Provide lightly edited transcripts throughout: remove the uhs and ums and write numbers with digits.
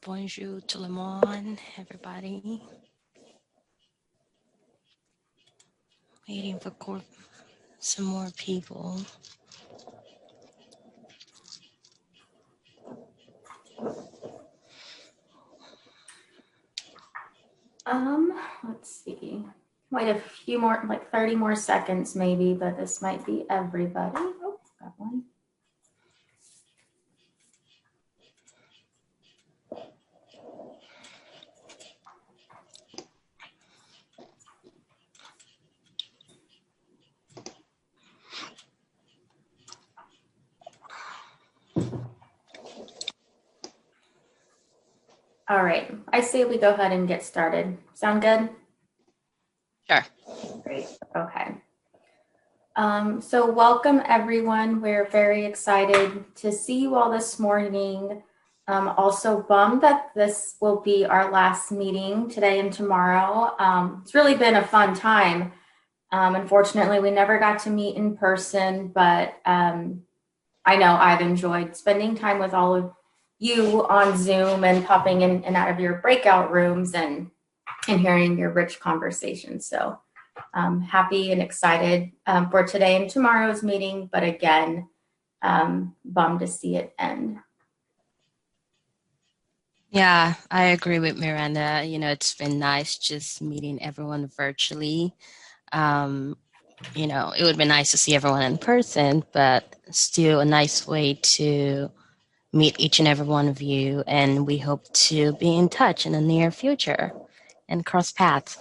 Bonjour tout le monde, everybody. Waiting for some more people. Let's see. Wait a few more, like 30 more seconds maybe, but this might be everybody. Oh, got one. All right, I say we go ahead and get started. Sound good? Sure. Great, okay. So welcome everyone. We're very excited to see you all this morning. Also bummed that this will be our last meeting today and tomorrow. It's really been a fun time. Unfortunately, we never got to meet in person, but I know I've enjoyed spending time with all of you on Zoom and popping in and out of your breakout rooms and hearing your rich conversations. So I'm happy and excited for today and tomorrow's meeting, but again, bummed to see it end. Yeah, I agree with Miranda. You know, it's been nice just meeting everyone virtually. You know, it would be nice to see everyone in person, but still a nice way to meet each and every one of you. And we hope to be in touch in the near future and cross paths.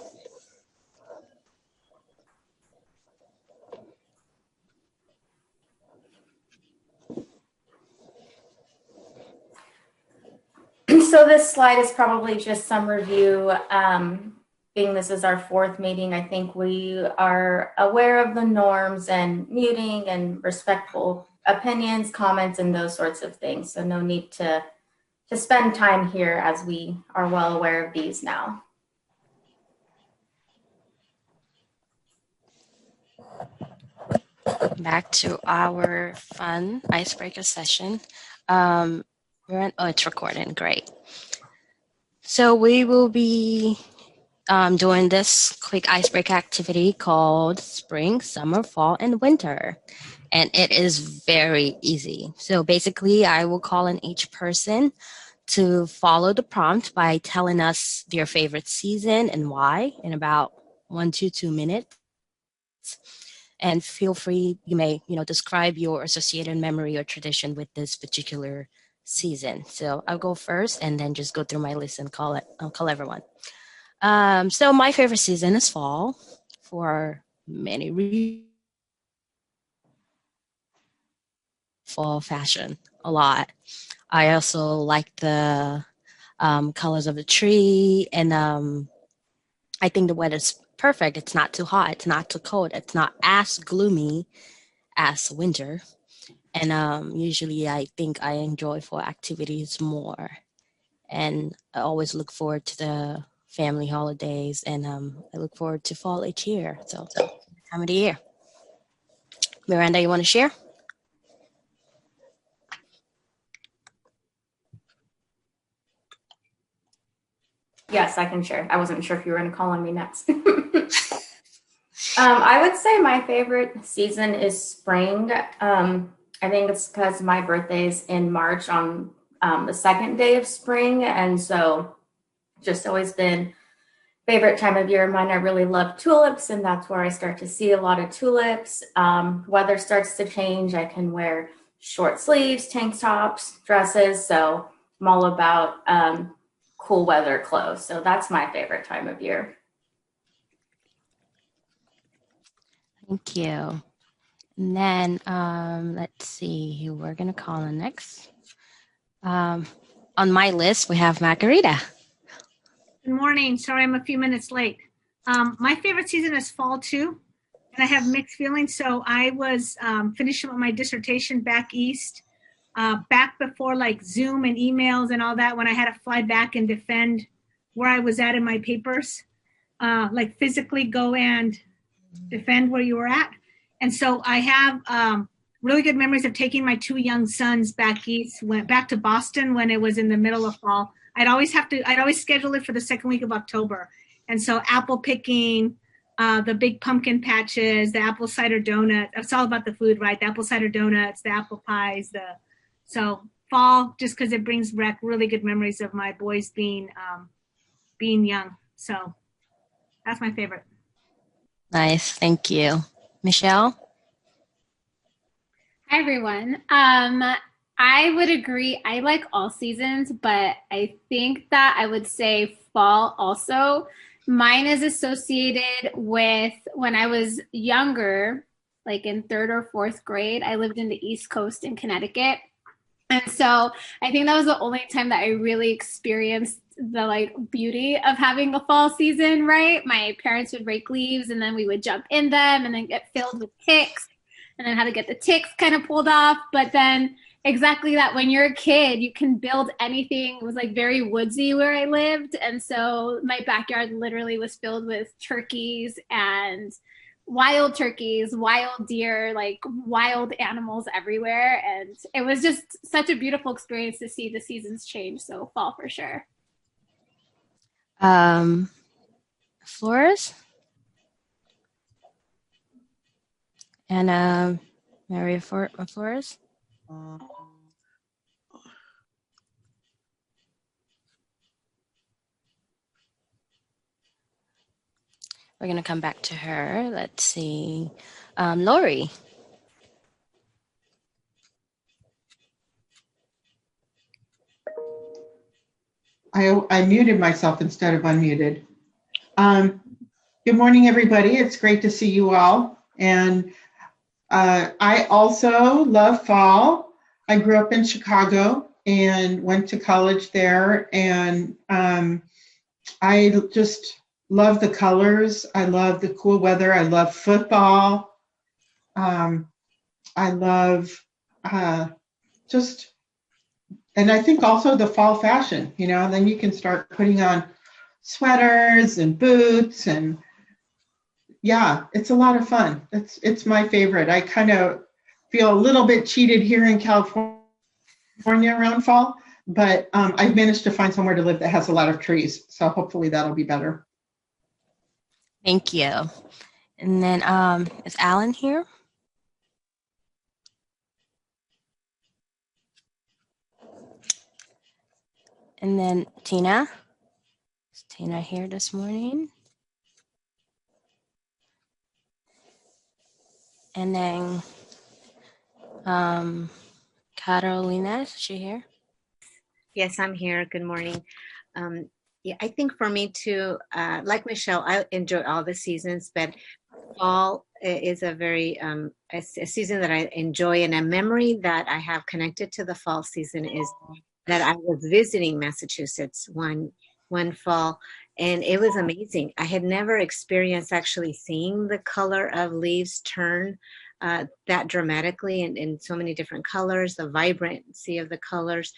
So this slide is probably just some review. Being this is our fourth meeting, I think we are aware of the norms and muting and respectful opinions, comments, and those sorts of things. So no need to spend time here as we are well aware of these now. Back to our fun icebreaker session. It's recording, great. So we will be doing this quick icebreaker activity called Spring, Summer, Fall, and Winter. And it is very easy. So basically, I will call on each person to follow the prompt by telling us their favorite season and why in about 1 to 2 minutes. And feel free, you may, describe your associated memory or tradition with this particular season. So I'll go first and then just go through my list and call everyone. So my favorite season is fall for many reasons. Fall fashion a lot. I also like the colors of the tree, and I think the weather's perfect. It's not too hot. It's not too cold. It's not as gloomy as winter. And usually I think I enjoy fall activities more. And I always look forward to the family holidays, and I look forward to fall each year. So time of the year. Miranda, you want to share? Yes, I can share. I wasn't sure if you were going to call on me next. I would say my favorite season is spring. I think it's because my birthday is in March on the second day of spring. And so just always been favorite time of year of mine. I really love tulips, and that's where I start to see a lot of tulips. Weather starts to change. I can wear short sleeves, tank tops, dresses. So I'm all about cool weather clothes. So that's my favorite time of year. Thank you. And then let's see who we're going to call on next. On my list, we have Margarita. Good morning. Sorry, I'm a few minutes late. My favorite season is fall too, and I have mixed feelings. So I was finishing up my dissertation back east, back before like Zoom and emails and all that, when I had to fly back and defend where I was at in my papers, like physically go and defend where you were at. And so I have really good memories of taking my two young sons back east, went back to Boston when it was in the middle of fall. I'd always schedule it for the second week of October. And so apple picking, the big pumpkin patches, the apple cider donut. It's all about the food, right? The apple cider donuts, the apple pies, so fall, just because it brings back really good memories of my boys being young. So that's my favorite. Nice. Thank you. Michelle? Hi, everyone. I would agree. I like all seasons, but I think that I would say fall also. Mine is associated with when I was younger, like in third or fourth grade. I lived in the East Coast in Connecticut. And so I think that was the only time that I really experienced the like beauty of having a fall season, right? My parents would rake leaves and then we would jump in them and then get filled with ticks and then how to get the ticks kind of pulled off. But then exactly that, when you're a kid, you can build anything. It was like very woodsy where I lived. And so my backyard literally was filled with turkeys and wild turkeys, wild deer, like wild animals everywhere. And it was just such a beautiful experience to see the seasons change. So fall for sure. Flores? And Maria Flores? We're going to come back to her. Let's see. Lori? I muted myself instead of unmuted. Good morning, everybody. It's great to see you all. And I also love fall. I grew up in Chicago and went to college there. And I just love the colors. I love the cool weather. I love football. I love and I think also the fall fashion, then you can start putting on sweaters and boots, and yeah, it's a lot of fun. It's my favorite. I kind of feel a little bit cheated here in California around fall, but I've managed to find somewhere to live that has a lot of trees. So hopefully that'll be better. Thank you. And then is Alan here? And then Tina. Is Tina here this morning? And then Carolina, is she here? Yes, I'm here. Good morning. Yeah, I think for me too, like Michelle, I enjoy all the seasons, but fall is a very a season that I enjoy, and a memory that I have connected to the fall season is that I was visiting Massachusetts one fall, and it was amazing. I had never experienced actually seeing the color of leaves turn that dramatically in so many different colors, the vibrancy of the colors.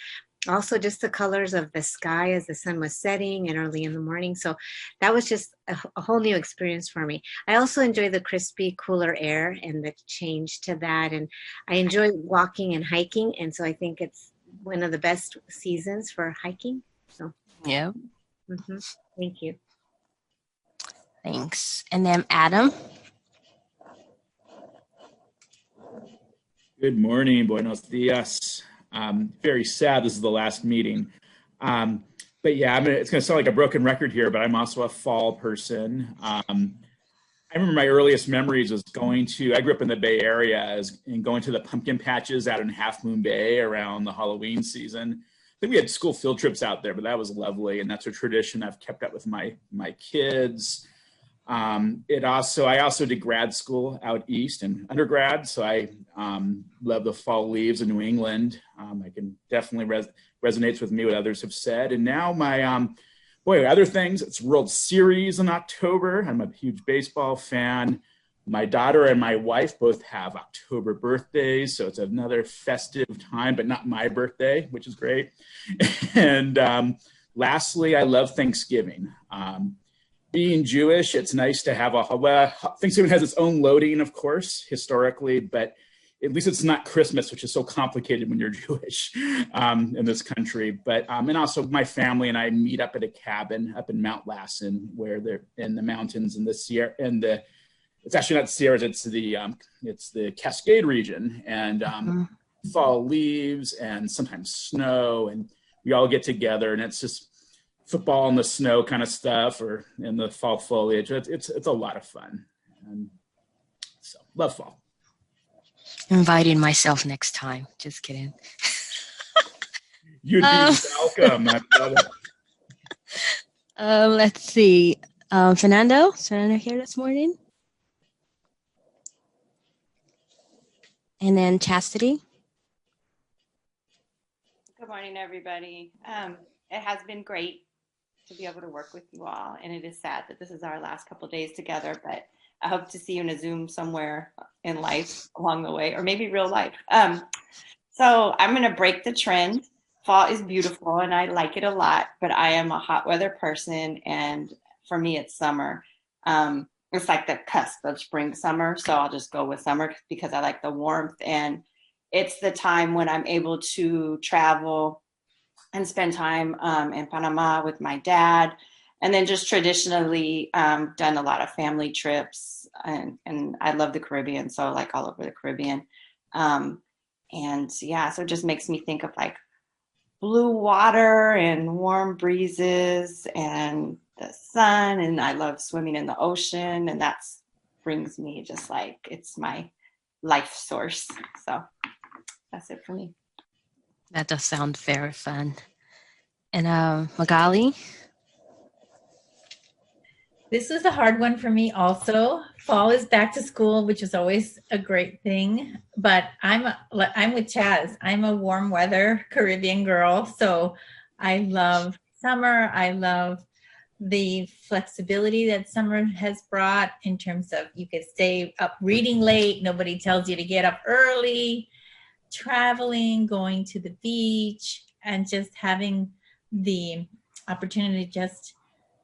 Also just the colors of the sky as the sun was setting and early in the morning. So that was just a whole new experience for me. I also enjoy the crispy, cooler air and the change to that. And I enjoy walking and hiking. And so I think it's one of the best seasons for hiking. So yeah. Thank you. Thanks. And then Adam. Good morning. Buenos dias. Very sad this is the last meeting. But yeah, it's going to sound like a broken record here, but I'm also a fall person. I remember my earliest memories was I grew up in the Bay Area, and going to the pumpkin patches out in Half Moon Bay around the Halloween season. I think we had school field trips out there, but that was lovely. And that's a tradition I've kept up with my kids. I also did grad school out east and undergrad. So I love the fall leaves in New England. I can definitely resonates with me what others have said. And now my, other things, it's World Series in October. I'm a huge baseball fan. My daughter and my wife both have October birthdays. So it's another festive time, but not my birthday, which is great. And lastly, I love Thanksgiving. Being Jewish, it's nice to have Thanksgiving has its own loading, of course, historically, but at least it's not Christmas, which is so complicated when you're Jewish in this country. But and also my family and I meet up at a cabin up in Mount Lassen, where they're in the mountains in the Sierra. It's actually not Sierras; it's the Cascade region, and fall leaves and sometimes snow, and we all get together, and it's just football in the snow kind of stuff, or in the fall foliage. It's a lot of fun, and so love fall. Inviting myself next time. Just kidding. You'd be welcome. I love it. Let's see. Fernando here this morning? And then Chastity. Good morning, everybody. It has been great to be able to work with you all, and it is sad that this is our last couple of days together, but I hope to see you in a Zoom somewhere in life along the way, or maybe real life. So I'm going to break the trend. Fall is beautiful, and I like it a lot, but I am a hot weather person, and for me, it's summer. It's like the cusp of spring, summer, so I'll just go with summer because I like the warmth, and it's the time when I'm able to travel and spend time in Panama with my dad. And then just traditionally done a lot of family trips, and I love the Caribbean, so like all over the Caribbean. And yeah, so it just makes me think of like blue water and warm breezes and the sun, and I love swimming in the ocean, and that brings me just like, it's my life source. So that's it for me. That does sound very fun. And Magali? This was a hard one for me also. Fall is back to school, which is always a great thing. But I'm with Chaz. I'm a warm weather Caribbean girl. So I love summer. I love the flexibility that summer has brought in terms of you could stay up reading late. Nobody tells you to get up early, traveling, going to the beach, and just having the opportunity to just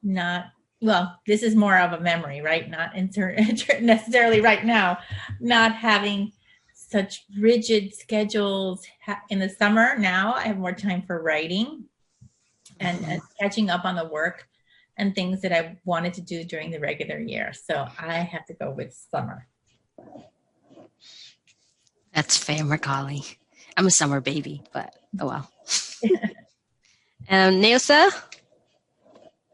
not, well, this is more of a memory, right? Not necessarily right now, not having such rigid schedules in the summer. Now I have more time for writing and catching up on the work and things that I wanted to do during the regular year. So I have to go with summer. That's fair, Magali. I'm a summer baby, but oh well. Naosa?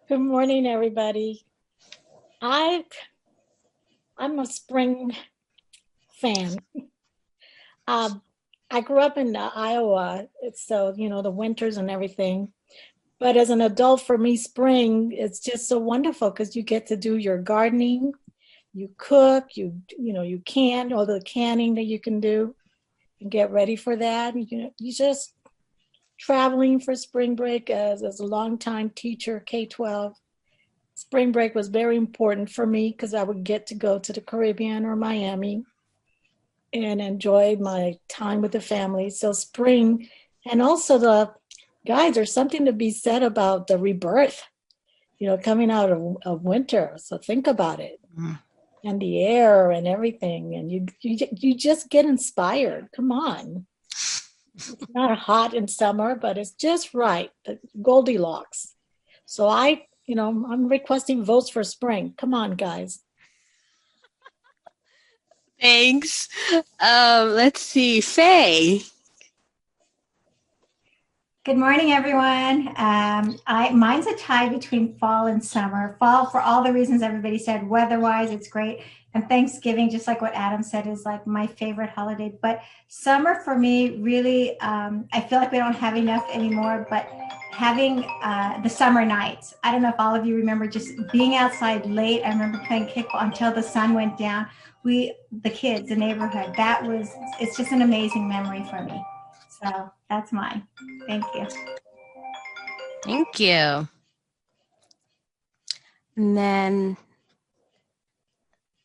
Good morning, everybody. I'm a spring fan. I grew up in Iowa, so the winters and everything. But as an adult, for me, spring it's just so wonderful because you get to do your gardening, you cook, you can, all the canning that you can do, and get ready for that. You just traveling for spring break as a longtime teacher, K-12. Spring break was very important for me because I would get to go to the Caribbean or Miami and enjoy my time with the family. So spring, and also there's something to be said about the rebirth, coming out of winter. So think about it. And the air and everything. And you just get inspired. Come on. It's not hot in summer, but it's just right. The Goldilocks. So I'm requesting votes for spring. Come on, guys. Thanks. Let's see. Faye. Good morning, everyone. Mine's a tie between fall and summer. Fall, for all the reasons everybody said, weather-wise, it's great. And Thanksgiving, just like what Adam said, is like my favorite holiday. But summer for me, really, I feel like we don't have enough anymore, but having the summer nights. I don't know if all of you remember just being outside late. I remember playing kickball until the sun went down. The kids, the neighborhood, it's just an amazing memory for me. So that's mine. Thank you. Thank you. And then,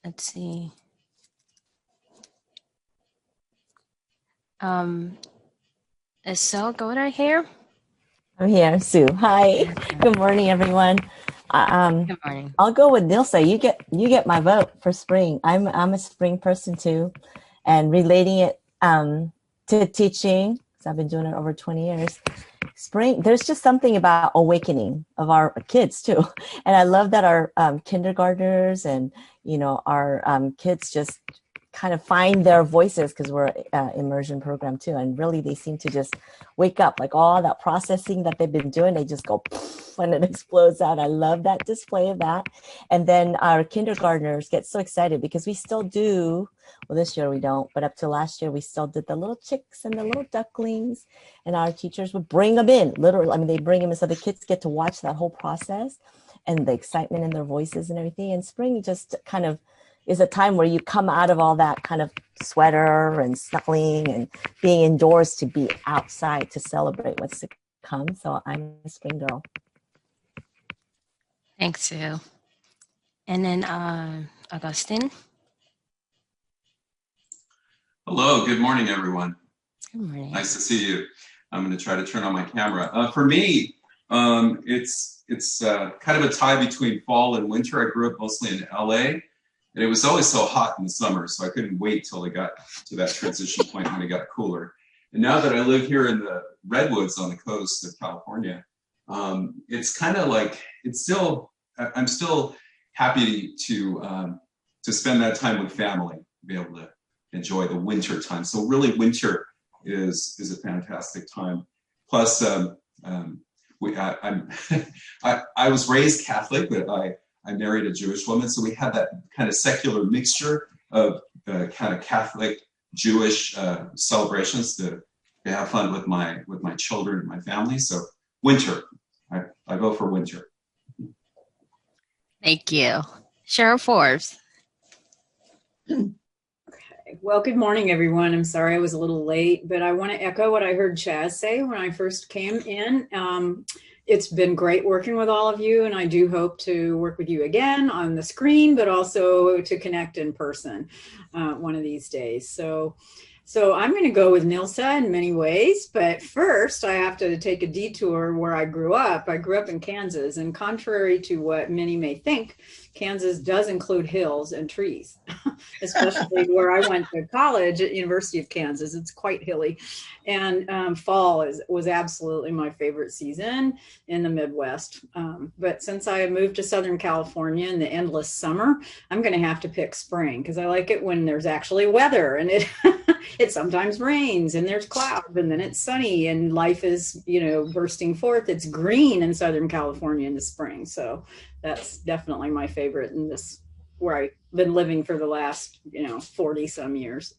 let's see. Is Sue going here? I'm here, Sue. Hi. Good morning, everyone. Good morning. I'll go with Nilsa. You get my vote for spring. I'm a spring person too, and relating it to teaching, because I've been doing it over 20 years. Spring, there's just something about awakening of our kids too. And I love that our kindergartners and, our kids just kind of find their voices, because we're immersion program too. And really they seem to just wake up, like all that processing that they've been doing, they just go when it explodes out. I love that display of that. And then our kindergartners get so excited because we still do, well, this year we don't, but up to last year we still did the little chicks and the little ducklings, and our teachers would bring them in, literally. I mean, they bring them in, so the kids get to watch that whole process and the excitement in their voices and everything. And spring just kind of is a time where you come out of all that kind of sweater and snuggling and being indoors to be outside to celebrate what's to come. So I'm a spring girl. Thanks, Sue. And then Augustine. Hello, good morning, everyone. Good morning. Nice to see you. I'm going to try to turn on my camera. For me, it's kind of a tie between fall and winter. I grew up mostly in LA, and it was always so hot in the summer, so I couldn't wait till I got to that transition point when it got cooler. And now that I live here in the Redwoods on the coast of California, it's kind of like, I'm still happy to spend that time with family, be able to enjoy the winter time. So really winter is a fantastic time. Plus, I was raised Catholic, but I married a Jewish woman. So we had that kind of secular mixture of kind of Catholic Jewish celebrations to have fun with my children and my family. So winter, I vote for winter. Thank you. Cheryl Forbes. Well, good morning, everyone. I'm sorry I was a little late, but I want to echo what I heard Chaz say when I first came in. It's been great working with all of you, and I do hope to work with you again on the screen, but also to connect in person one of these days. So I'm going to go with Nilsa in many ways, but first I have to take a detour where I grew up. I grew up in Kansas, and contrary to what many may think, Kansas does include hills and trees, especially where I went to college at University of Kansas. It's quite hilly, and fall was absolutely my favorite season in the Midwest. But since I moved to Southern California in the endless summer, I'm going to have to pick spring because I like it when there's actually weather, and it it sometimes rains and there's clouds and then it's sunny and life is, bursting forth. It's green in Southern California in the spring. So that's definitely my favorite in this, where I've been living for the last, 40 some years.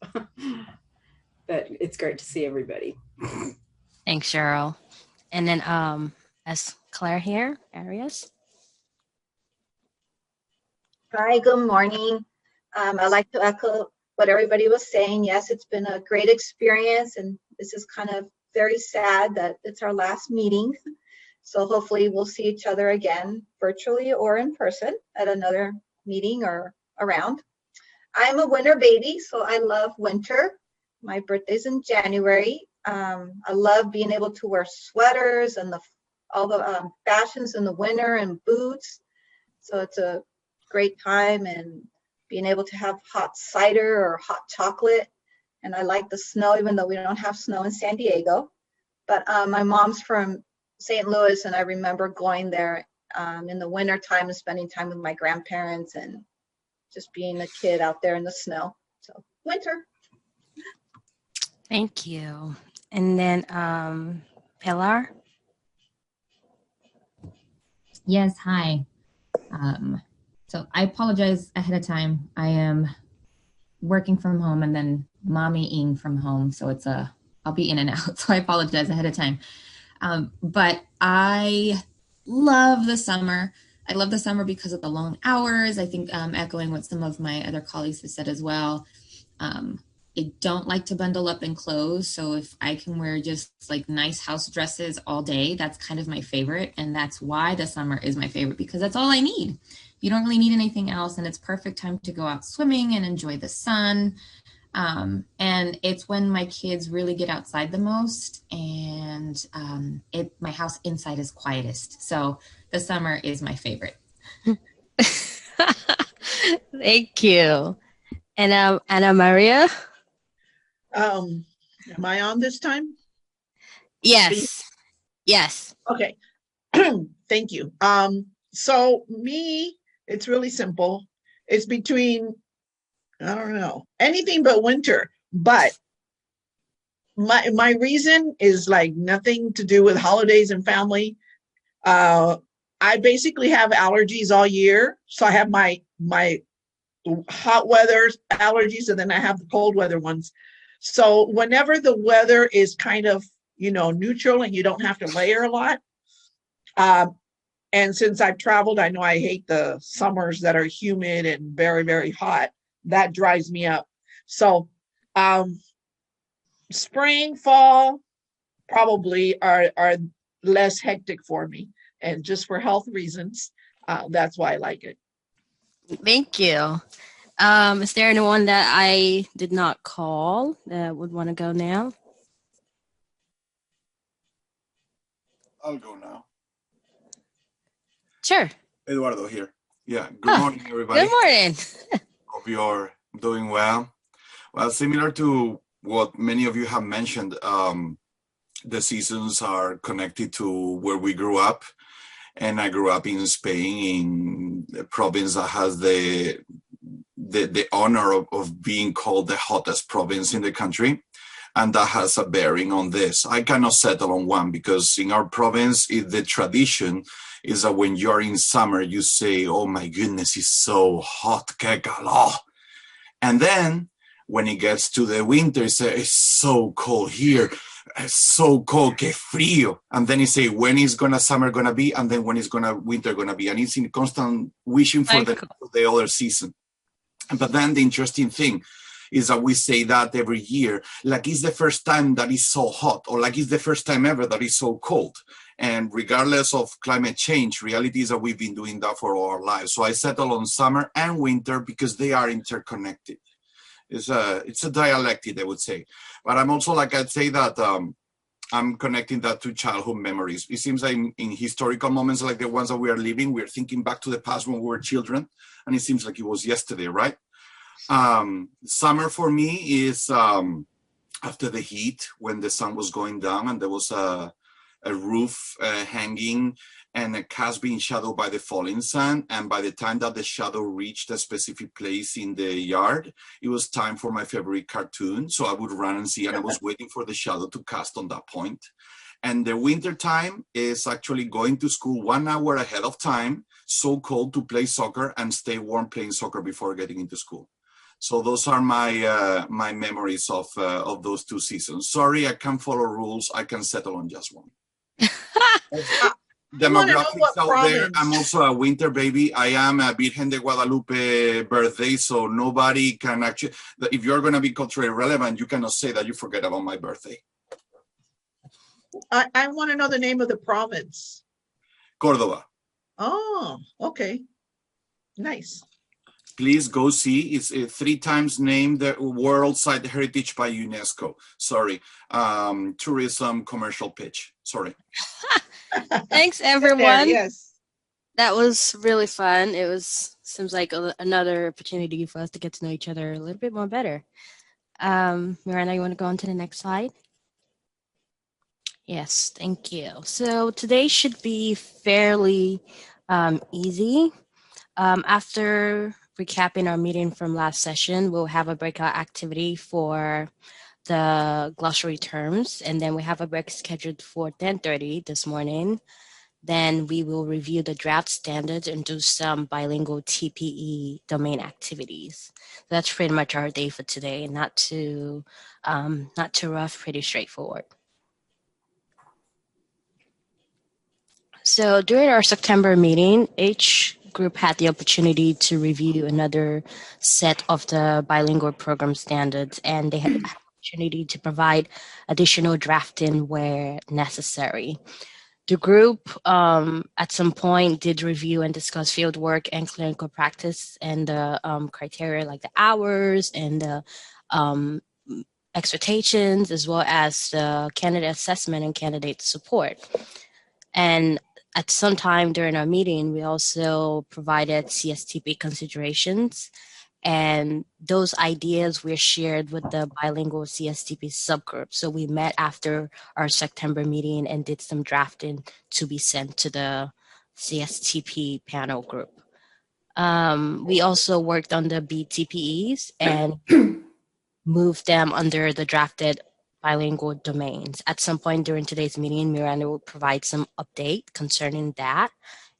But it's great to see everybody. Thanks, Cheryl. And then as Claire here, Arias. Hi, good morning. I'd like to echo what everybody was saying. Yes, it's been a great experience, and this is kind of very sad that it's our last meeting. So hopefully we'll see each other again virtually or in person at another meeting or around. I'm a winter baby, so I love winter. My birthday's in January. I love being able to wear sweaters and all the fashions in the winter and boots. So it's a great time, and being able to have hot cider or hot chocolate. And I like the snow, even though we don't have snow in San Diego. But my mom's from St. Louis, and I remember going there in the winter time and spending time with my grandparents and just being a kid out there in the snow. So winter. Thank you. And then Pilar. Yes, hi. So I apologize ahead of time. I am working from home and then mommying from home. So I'll be in and out. So I apologize ahead of time. But I love the summer. I love the summer because of the long hours. I think echoing what some of my other colleagues have said as well. I don't like to bundle up in clothes. So if I can wear just like nice house dresses all day, that's kind of my favorite. And that's why the summer is my favorite, because that's all I need. You don't really need anything else, and it's perfect time to go out swimming and enjoy the sun. And it's when my kids really get outside the most, and my house inside is quietest. So the summer is my favorite. Thank you. And Anna Maria. Am I on this time? Yes. Yes. Okay. Thank you. So me, it's really simple. It's between, I don't know, anything but winter. But my reason is like nothing to do with holidays and family. I basically have allergies all year. So I have my hot weather allergies, and then I have the cold weather ones. So whenever the weather is kind of, neutral and you don't have to layer a lot, and since I've traveled, I know I hate the summers that are humid and very, very hot. That drives me up. So spring, fall probably are less hectic for me. And just for health reasons, that's why I like it. Thank you. Is there anyone that I did not call that would want to go now? I'll go now. Sure. Eduardo here. Yeah. Good morning, everybody. Good morning. Hope you're doing well. Well, similar to what many of you have mentioned, the seasons are connected to where we grew up. And I grew up in Spain, in a province that has the honor of being called the hottest province in the country. And that has a bearing on this. I cannot settle on one because in our province, the tradition is that when you're in summer, you say, oh my goodness, it's so hot, que calor. And then when it gets to the winter, it's so cold here. It's so cold, que frío. And then you say, when is summer gonna be? And then when is winter gonna be? And it's in constant wishing for the other season. But then the interesting thing is that we say that every year, like it's the first time that it's so hot, or like it's the first time ever that it's so cold. And regardless of climate change, reality is that we've been doing that for all our lives. So I settle on summer and winter because they are interconnected. It's a dialectic, I would say. But I'm also, like I'd say that I'm connecting that to childhood memories. It seems like in historical moments like the ones that we are living, we're thinking back to the past when we were children, and it seems like it was yesterday, right? Summer for me is after the heat, when the sun was going down and there was a roof hanging and a cast being shadowed by the falling sun. And by the time that the shadow reached a specific place in the yard, it was time for my favorite cartoon. So I would run and see, and I was waiting for the shadow to cast on that point. And the winter time is actually going to school 1 hour ahead of time, so cold, to play soccer and stay warm playing soccer before getting into school. So those are my my memories of those two seasons. Sorry, I can't follow rules. I can settle on just one. Demographics out there. I'm also a winter baby. I am a Virgen de Guadalupe birthday, so nobody can actually, if you're going to be culturally relevant, you cannot say that you forget about my birthday. I want to know the name of the province. Córdoba. Oh, okay. Nice. Please go see. It's 3 times named the World Site Heritage by UNESCO. Sorry. Tourism commercial pitch. Sorry. Thanks, everyone. Yes. That was really fun. Seems like another opportunity for us to get to know each other a little bit more better. Miranda, you want to go on to the next slide? Yes, thank you. So today should be fairly easy. After recapping our meeting from last session, we'll have a breakout activity for the glossary terms, and then we have a break scheduled for 10:30 this morning. Then we will review the draft standards and do some bilingual TPE domain activities. That's pretty much our day for today. Not too rough, pretty straightforward. So during our September meeting, each group had the opportunity to review another set of the bilingual program standards, and they had the opportunity to provide additional drafting where necessary. The group at some point did review and discuss fieldwork and clinical practice and the criteria like the hours and the expectations, as well as the candidate assessment and candidate support. And at some time during our meeting, we also provided CSTP considerations And those ideas were shared with the bilingual CSTP subgroup. So we met after our September meeting and did some drafting to be sent to the CSTP panel group. We also worked on the BTPEs and moved them under the drafted bilingual domains. At some point during today's meeting, Miranda will provide some update concerning that.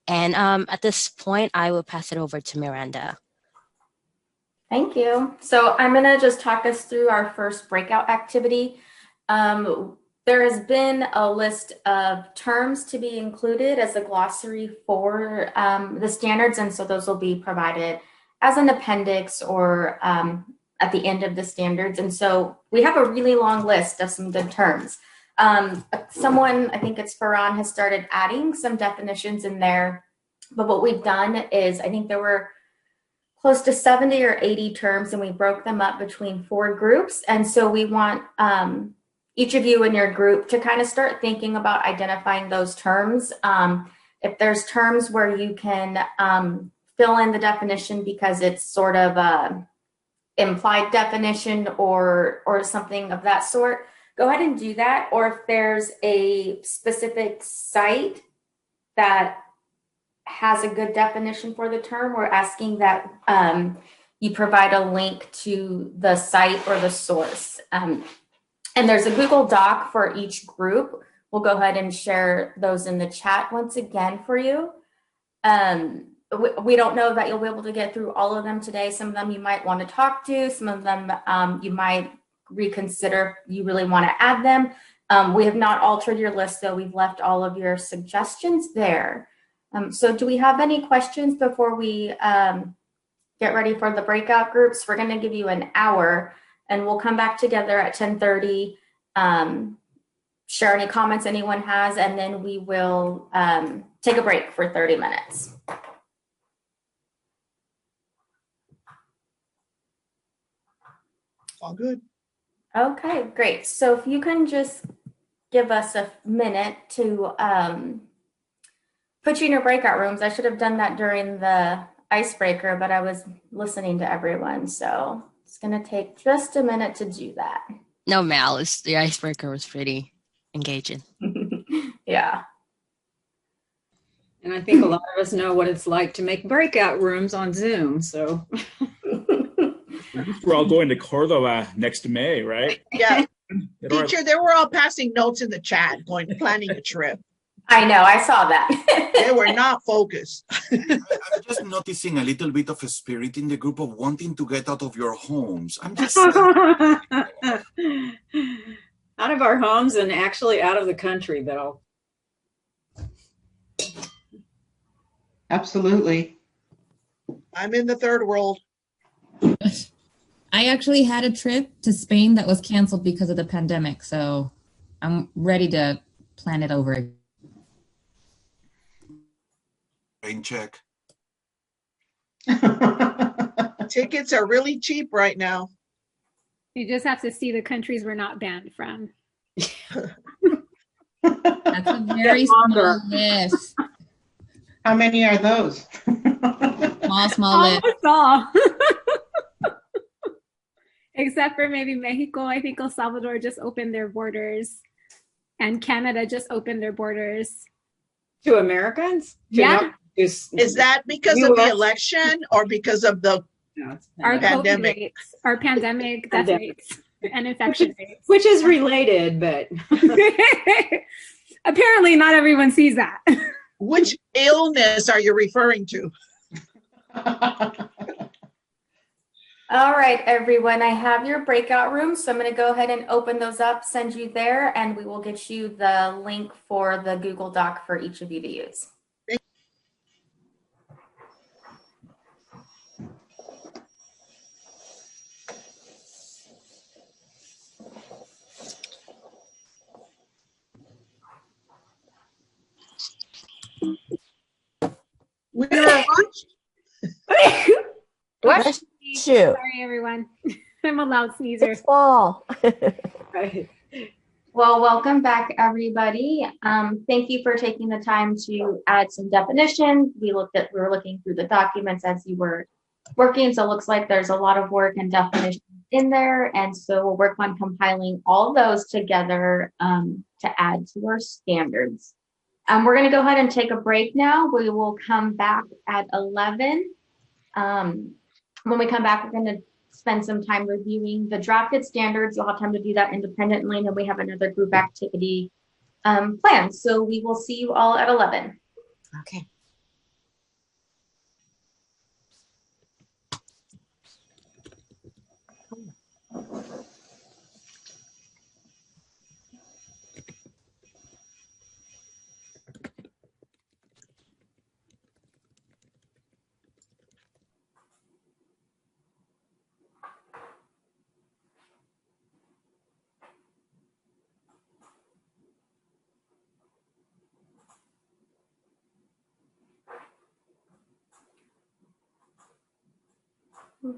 And at this point, I will pass it over to Miranda. Thank you. So I'm going to just talk us through our first breakout activity. There has been a list of terms to be included as a glossary for the standards, and so those will be provided as an appendix or at the end of the standards. And so we have a really long list of some good terms. Someone, I think it's Farhan, has started adding some definitions in there, but what we've done is, I think there were close to 70 or 80 terms, and we broke them up between 4 groups. And so we want each of you in your group to kind of start thinking about identifying those terms. If there's terms where you can fill in the definition because it's sort of a implied definition or something of that sort, go ahead and do that. Or if there's a specific site that has a good definition for the term, we're asking that you provide a link to the site or the source. And there's a Google Doc for each group. We'll go ahead and share those in the chat once again for you. We don't know that you'll be able to get through all of them today. Some of them you might want to talk to. Some of them you might reconsider if you really want to add them. We have not altered your list, though. We've left all of your suggestions there. So do we have any questions before we get ready for the breakout groups? We're going to give you an hour, and we'll come back together at 10:30, share any comments anyone has, and then we will take a break for 30 minutes. All good. Okay, great. So if you can just give us a minute to put you in your breakout rooms. I should have done that during the icebreaker, but I was listening to everyone. So it's going to take just a minute to do that. No malice. The icebreaker was pretty engaging. Yeah. And I think a lot of us know what it's like to make breakout rooms on Zoom. So we're all going to Cordova next May, right? Yeah. Teacher, they were all passing notes in the chat, planning a trip. I know, I saw that. They were not focused. I'm just noticing a little bit of a spirit in the group of wanting to get out of your homes. I'm just out of our homes and actually out of the country, though. Absolutely. I'm in the third world. I actually had a trip to Spain that was canceled because of the pandemic, so I'm ready to plan it over again. Rain check. Tickets are really cheap right now. You just have to see the countries we're not banned from. That's a very small list. How many are those? Small list. Almost all. Except for maybe Mexico. I think El Salvador just opened their borders, and Canada just opened their borders. To Americans? Yeah. Is that because of the election or because of the pandemic? COVID rates, our pandemic death rates and infection rates. Which is related, but apparently not everyone sees that. Which illness are you referring to? All right, everyone, I have your breakout rooms, so I'm going to go ahead and open those up, send you there, and we will get you the link for the Google Doc for each of you to use. We are What? Sorry, everyone. I'm a loud sneezer. It's fall. right. Well, welcome back, everybody. Thank you for taking the time to add some definitions. We were looking through the documents as you were working. So it looks like there's a lot of work and definition in there. And so we'll work on compiling all those together to add to our standards. We're going to go ahead and take a break now. We will come back at 11. When we come back, we're going to spend some time reviewing the drafted standards. You'll have time to do that independently. And we have another group activity planned. So we will see you all at 11. Okay.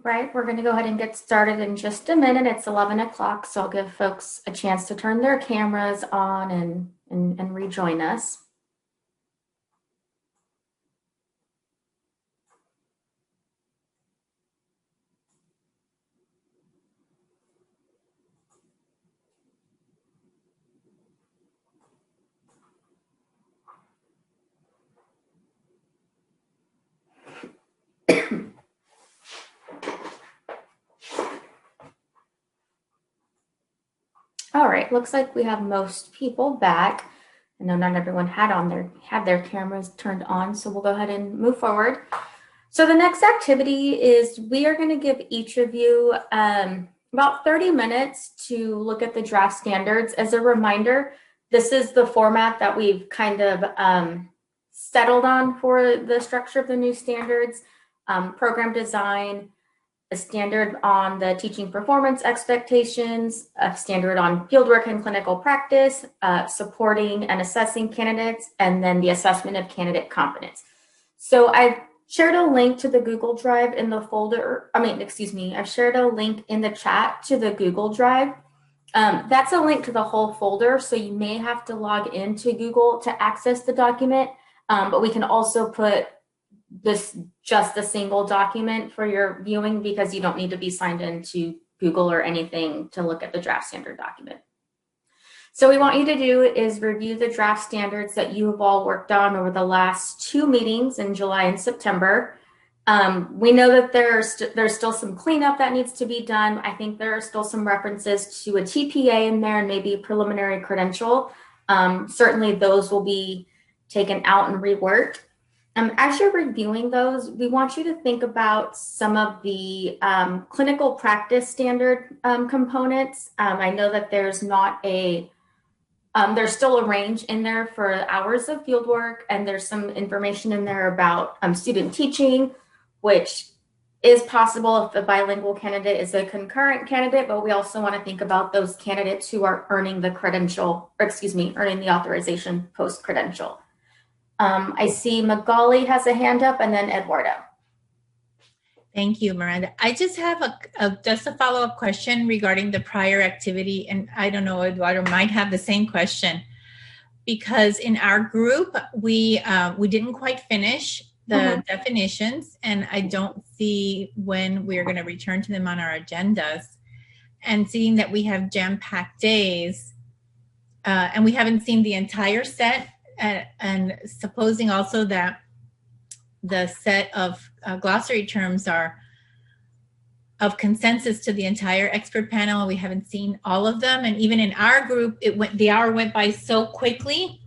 Right, we're going to go ahead and get started in just a minute. It's 11 o'clock, so I'll give folks a chance to turn their cameras on and rejoin us. All right, looks like we have most people back. I know not everyone had their cameras turned on, so we'll go ahead and move forward. So the next activity is we are going to give each of you about 30 minutes to look at the draft standards. As a reminder, this is the format that we've kind of settled on for the structure of the new standards, program design, a standard on the teaching performance expectations, a standard on fieldwork and clinical practice, supporting and assessing candidates, and then the assessment of candidate competence. So I've shared a link to the Google Drive in the folder. I've shared a link in the chat to the Google Drive. That's a link to the whole folder, so you may have to log into Google to access the document, but we can also put this just a single document for your viewing because you don't need to be signed into Google or anything to look at the draft standard document. So what we want you to do is review the draft standards that you have all worked on over the last 2 meetings in July and September. We know that there's still some cleanup that needs to be done. I think there are still some references to a TPA in there and maybe a preliminary credential. Certainly those will be taken out and reworked. As you're reviewing those, we want you to think about some of the clinical practice standard components. I know that there's not there's still a range in there for hours of fieldwork, and there's some information in there about student teaching, which is possible if the bilingual candidate is a concurrent candidate, but we also want to think about those candidates who are earning the credential, earning the authorization post-credential. I see Magali has a hand up, and then Eduardo. Thank you, Miranda. I just have just a follow-up question regarding the prior activity, and I don't know, Eduardo might have the same question, because in our group we didn't quite finish the definitions, and I don't see when we're going to return to them on our agendas. And seeing that we have jam-packed days, and we haven't seen the entire set. And supposing also that the set of glossary terms are of consensus to the entire expert panel, we haven't seen all of them. And even in our group, the hour went by so quickly.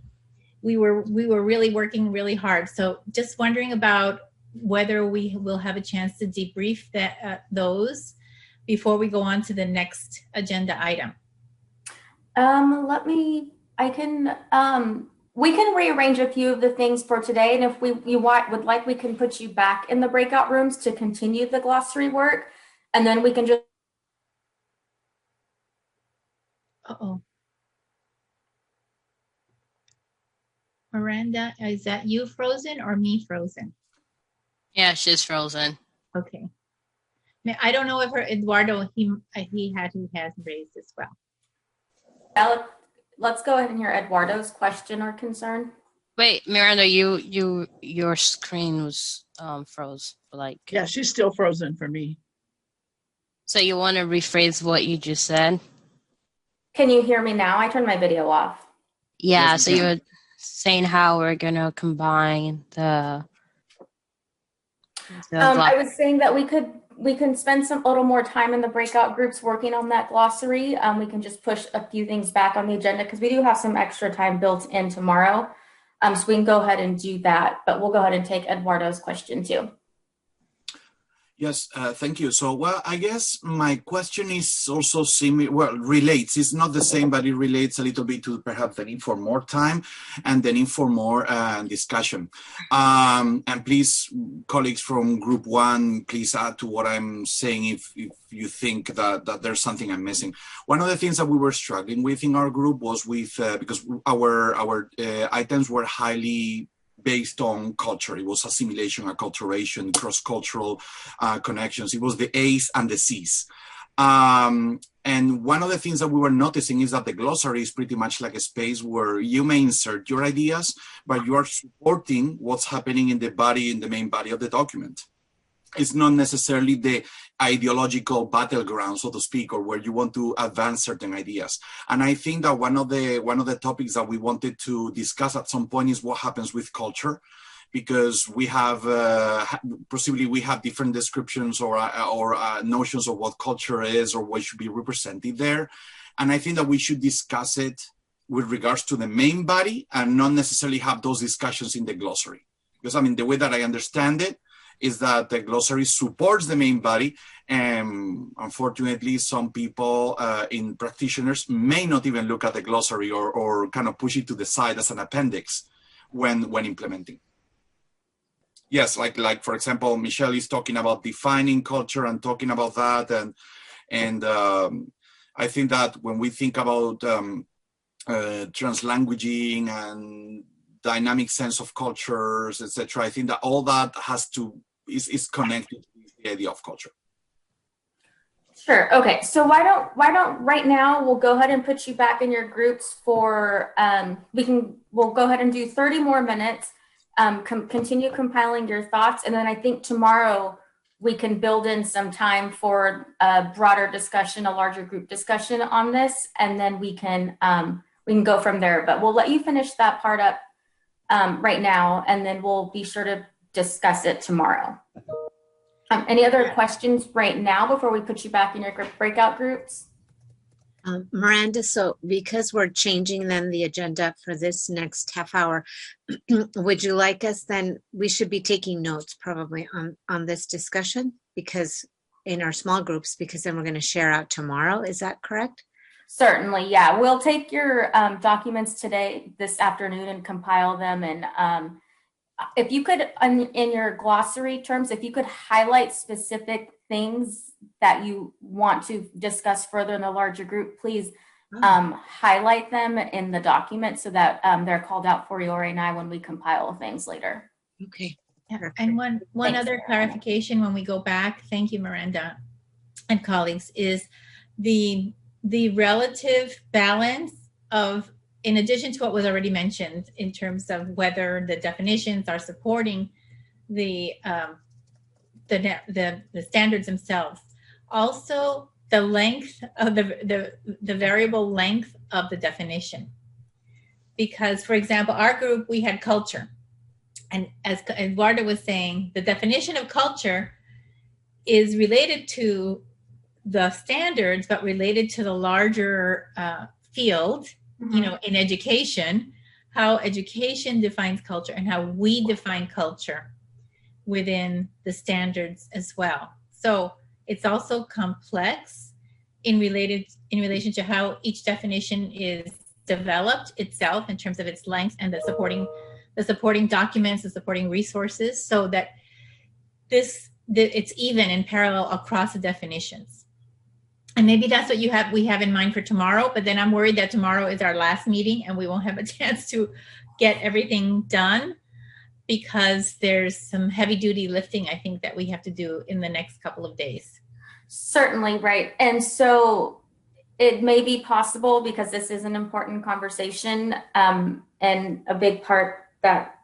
We were really working really hard. So just wondering about whether we will have a chance to debrief those before we go on to the next agenda item. We can rearrange a few of the things for today, and if you would like, we can put you back in the breakout rooms to continue the glossary work, and then we can just. Miranda, is that you frozen or me frozen? Yeah, she's frozen. Okay. I don't know if Eduardo, he has raised as well. Let's go ahead and hear Eduardo's question or concern. Wait, Miranda, your screen was froze for like. Yeah, she's still frozen for me. So you want to rephrase what you just said? Can you hear me now? I turned my video off. Yeah, Yes, so you were saying how we're gonna combine the I was saying that we can spend a little more time in the breakout groups working on that glossary. We can just push a few things back on the agenda because we do have some extra time built in tomorrow. So we can go ahead and do that, but we'll go ahead and take Eduardo's question too. Yes, thank you. So, well, I guess my question is also similar, well, relates. It's not the same, but it relates a little bit to perhaps the need for more time and the need for more discussion. And please, colleagues from group one, please add to what I'm saying if you think that there's something I'm missing. One of the things that we were struggling with in our group was with, because our items were highly based on culture. It was assimilation, acculturation, cross-cultural connections. It was the A's and the C's. And one of the things that we were noticing is that the glossary is pretty much like a space where you may insert your ideas, but you are supporting what's happening in the main body of the document. It's not necessarily the ideological battleground, so to speak, or where you want to advance certain ideas. And I think that one of the topics that we wanted to discuss at some point is what happens with culture, because we have possibly we have different descriptions or notions of what culture is or what should be represented there. And I think that we should discuss it with regards to the main body and not necessarily have those discussions in the glossary. Because I mean, the way that I understand it is that the glossary supports the main body, and unfortunately some people in practitioners may not even look at the glossary or kind of push it to the side as an appendix when implementing. Yes, like for example, Michelle is talking about defining culture and talking about that, and I think that when we think about translanguaging and dynamic sense of cultures, etc., I think that all that is connected with the idea of culture. Sure. Okay. So why don't right now we'll go ahead and put you back in your groups for we'll go ahead and do 30 more minutes. Continue compiling your thoughts, and then I think tomorrow we can build in some time for a broader discussion, a larger group discussion on this, and then we can go from there. But we'll let you finish that part up right now, and then we'll be sure to discuss it tomorrow. Any other questions right now before we put you back in your breakout groups? Miranda, so because we're changing then the agenda for this next half hour, would you like us then, we should be taking notes probably on this discussion, because in our small groups, because then we're going to share out tomorrow. Is that correct? Certainly, yeah. We'll take your documents this afternoon, and compile them. And if you could, in your glossary terms, if you could highlight specific things that you want to discuss further in a larger group, please highlight them in the document so that they're called out for Yori and I when we compile things later. Okay. Yeah. And one Thanks, other Miranda. clarification when we go back, thank you, Miranda and colleagues, is the relative balance of, in addition to what was already mentioned in terms of whether the definitions are supporting the standards themselves, also the length of the variable length of the definition. Because, for example, our group, we had culture. And as Eduardo was saying, the definition of culture is related to the standards, but related to the larger field, you know, in education, how education defines culture and how we define culture within the standards as well. So it's also complex in relation to how each definition is developed itself in terms of its length and the supporting documents, the supporting resources, so that it's even in parallel across the definitions. And maybe that's what we have in mind for tomorrow, but then I'm worried that tomorrow is our last meeting and we won't have a chance to get everything done, because there's some heavy duty lifting, I think, that we have to do in the next couple of days. Certainly, right. And so it may be possible, because this is an important conversation, and a big part that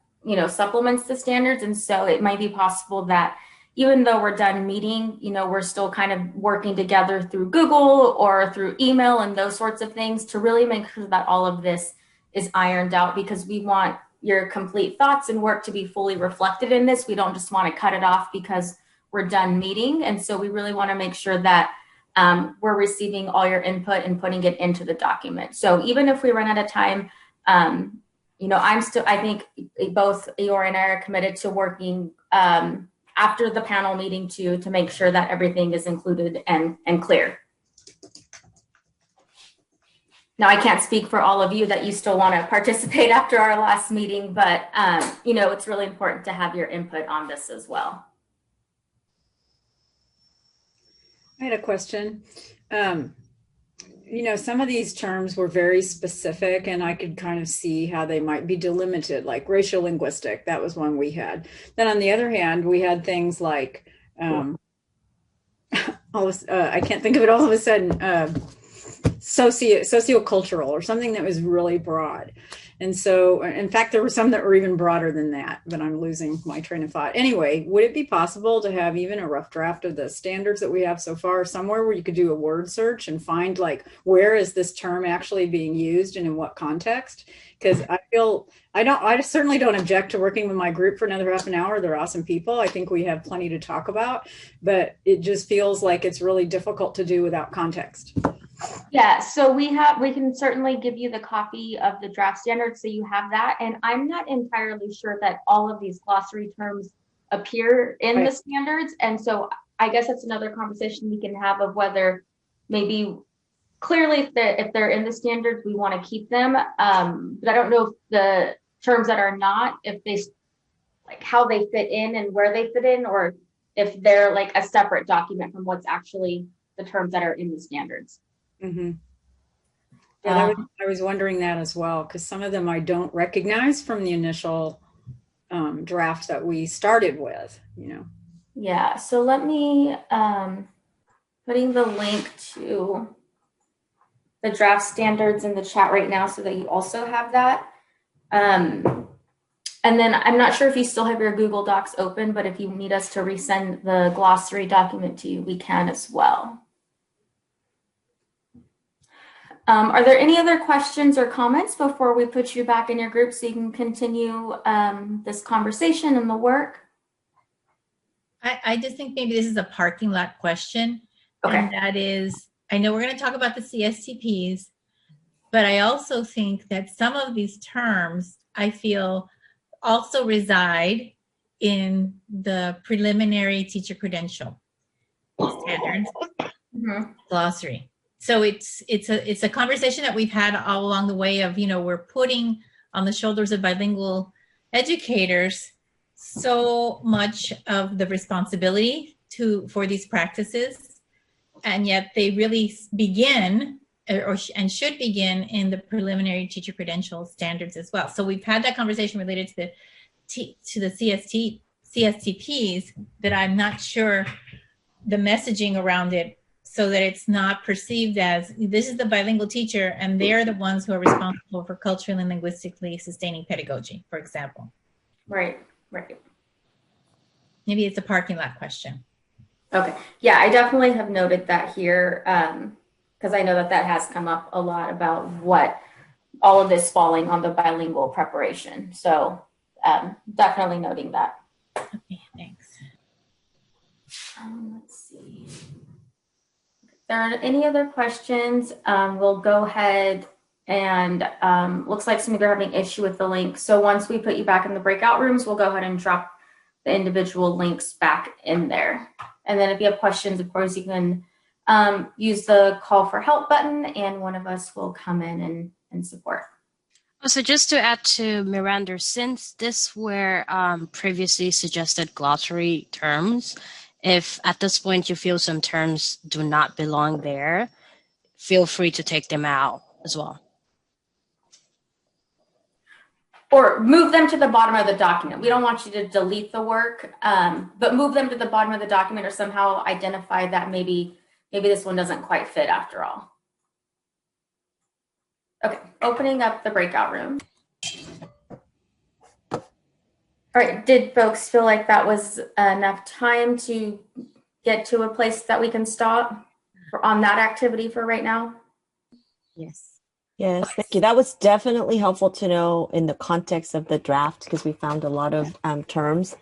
supplements the standards. And so it might be possible that even though we're done meeting, we're still kind of working together through Google or through email and those sorts of things to really make sure that all of this is ironed out, because we want your complete thoughts and work to be fully reflected in this. We don't just want to cut it off because we're done meeting. And so we really want to make sure that we're receiving all your input and putting it into the document. So even if we run out of time, I think both Eeyore and I are committed to working after the panel meeting to make sure that everything is included and clear. Now, I can't speak for all of you that you still want to participate after our last meeting, but it's really important to have your input on this as well. I had a question. Some of these terms were very specific, and I could kind of see how they might be delimited, like racial linguistic. That was one we had. Then on the other hand, we had things like, I can't think of it all of a sudden, sociocultural or something that was really broad. And so, in fact, there were some that were even broader than that, but I'm losing my train of thought. Anyway, would it be possible to have even a rough draft of the standards that we have so far, somewhere where you could do a word search and find, like, where is this term actually being used and in what context? Because I certainly don't object to working with my group for another half an hour. They're awesome people. I think we have plenty to talk about, but it just feels like it's really difficult to do without context. Yeah, so we can certainly give you the copy of the draft standards so you have that. And I'm not entirely sure that all of these glossary terms appear in the standards. And so I guess that's another conversation we can have of whether maybe clearly if they're in the standards, we want to keep them. But I don't know if the terms that are not, if they, like how they fit in and where they fit in, or if they're like a separate document from what's actually the terms that are in the standards. Mm-hmm. Yeah, I was wondering that as well, because some of them I don't recognize from the initial draft that we started with, Yeah, so let me, putting the link to the draft standards in the chat right now so that you also have that. And then I'm not sure if you still have your Google Docs open, but if you need us to resend the glossary document to you, we can as well. Are there any other questions or comments before we put you back in your group so you can continue this conversation and the work? I just think maybe this is a parking lot question. Okay. And that is, I know we're going to talk about the CSTPs, but I also think that some of these terms I feel also reside in the preliminary teacher credential standards glossary. So it's a conversation that we've had all along the way of, we're putting on the shoulders of bilingual educators so much of the responsibility for these practices, and yet they really begin and should begin in the preliminary teacher credential standards as well. So we've had that conversation related to the CSTPs that I'm not sure the messaging around it, so that it's not perceived as this is the bilingual teacher and they're the ones who are responsible for culturally and linguistically sustaining pedagogy, for example. Right. Maybe it's a parking lot question. Okay. Yeah, I definitely have noted that here because I know that has come up a lot about what all of this falling on the bilingual preparation. So definitely noting that. Okay, thanks. Let's see. If there are any other questions, we'll go ahead and looks like some of you are having issue with the link. So once we put you back in the breakout rooms, we'll go ahead and drop the individual links back in there. And then if you have questions, of course, you can use the call for help button and one of us will come in and support. So just to add to Miranda, since this were previously suggested glossary terms, if at this point you feel some terms do not belong there, feel free to take them out as well. Or move them to the bottom of the document. We don't want you to delete the work, but move them to the bottom of the document or somehow identify that maybe this one doesn't quite fit after all. Okay, opening up the breakout room. All right, did folks feel like that was enough time to get to a place that we can stop on that activity for right now? Yes. Yes, thank you. That was definitely helpful to know in the context of the draft because we found a lot of terms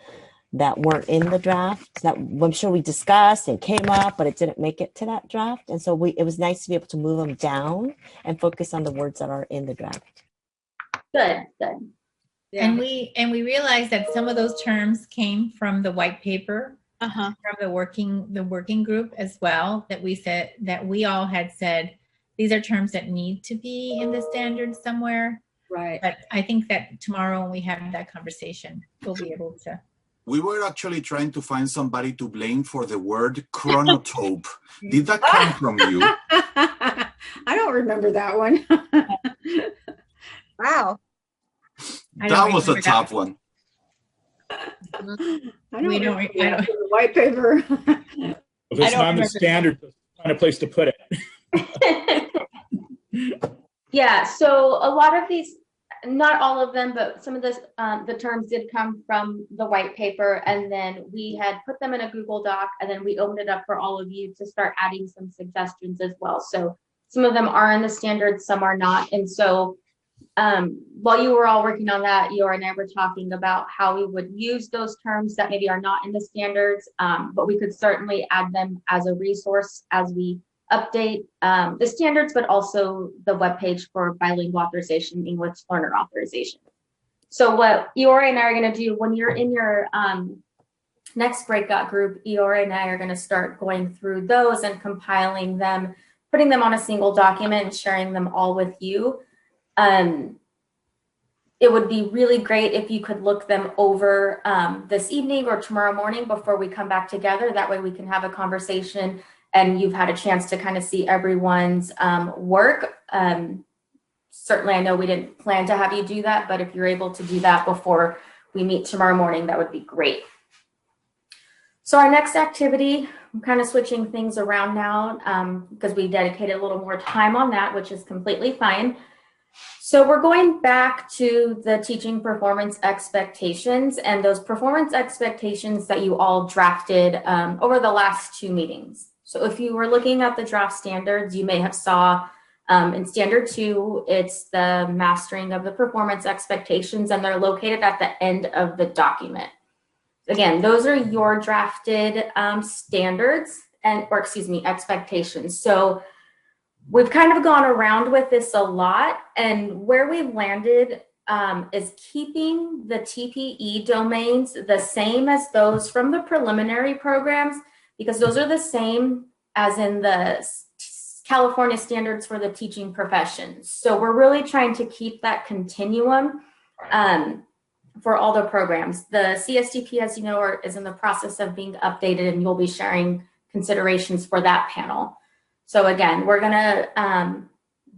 that weren't in the draft that I'm sure we discussed and came up, but it didn't make it to that draft. And so it was nice to be able to move them down and focus on the words that are in the draft. Good, good. Yeah. And we realized that some of those terms came from the white paper, Uh-huh. from the working group as well, that we said that we all had said these are terms that need to be in the standards somewhere. Right. But I think that tomorrow when we have that conversation, we'll be able to. We were actually trying to find somebody to blame for the word chronotope. Did that come from you? I don't remember that one. Wow. That was a tough one. I don't remember the white paper. If it's not in the standard, find a place to put it. Yeah, so a lot of these, not all of them, but some of the terms did come from the white paper, and then we had put them in a Google Doc, and then we opened it up for all of you to start adding some suggestions as well. So some of them are in the standards, some are not. And so while you were all working on that, Eeyore and I were talking about how we would use those terms that maybe are not in the standards, but we could certainly add them as a resource as we update the standards, but also the webpage for bilingual authorization, English learner authorization. So what Eeyore and I are going to do when you're in your next breakout group, Eeyore and I are going to start going through those and compiling them, putting them on a single document and sharing them all with you. It would be really great if you could look them over this evening or tomorrow morning before we come back together. That way we can have a conversation and you've had a chance to kind of see everyone's work. Certainly, I know we didn't plan to have you do that, but if you're able to do that before we meet tomorrow morning, that would be great. So our next activity, I'm kind of switching things around now because we dedicated a little more time on that, which is completely fine. So we're going back to the teaching performance expectations and those performance expectations that you all drafted over the last 2 meetings. So if you were looking at the draft standards, you may have saw in standard 2, it's the mastering of the performance expectations, and they're located at the end of the document. Again, those are your drafted standards expectations. So we've kind of gone around with this a lot, and where we've landed is keeping the TPE domains the same as those from the preliminary programs, because those are the same as in the California standards for the teaching professions. So we're really trying to keep that continuum for all the programs. The CSTP, as you know, is in the process of being updated, and you'll be sharing considerations for that panel. So again, we're gonna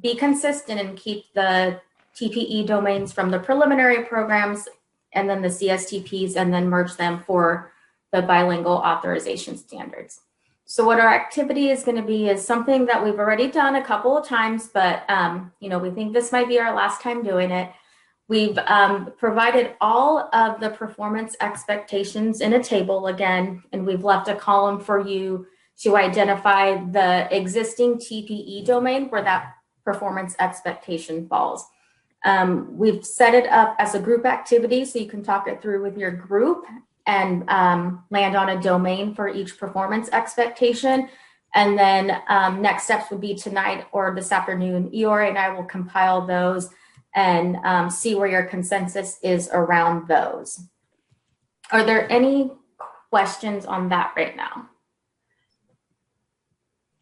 be consistent and keep the TPE domains from the preliminary programs and then the CSTPs, and then merge them for the bilingual authorization standards. So what our activity is going to be is something that we've already done a couple of times, but we think this might be our last time doing it. We've provided all of the performance expectations in a table again, and we've left a column for you to identify the existing TPE domain where that performance expectation falls. We've set it up as a group activity so you can talk it through with your group and land on a domain for each performance expectation. And then next steps would be tonight or this afternoon. Eeyore and I will compile those and see where your consensus is around those. Are there any questions on that right now?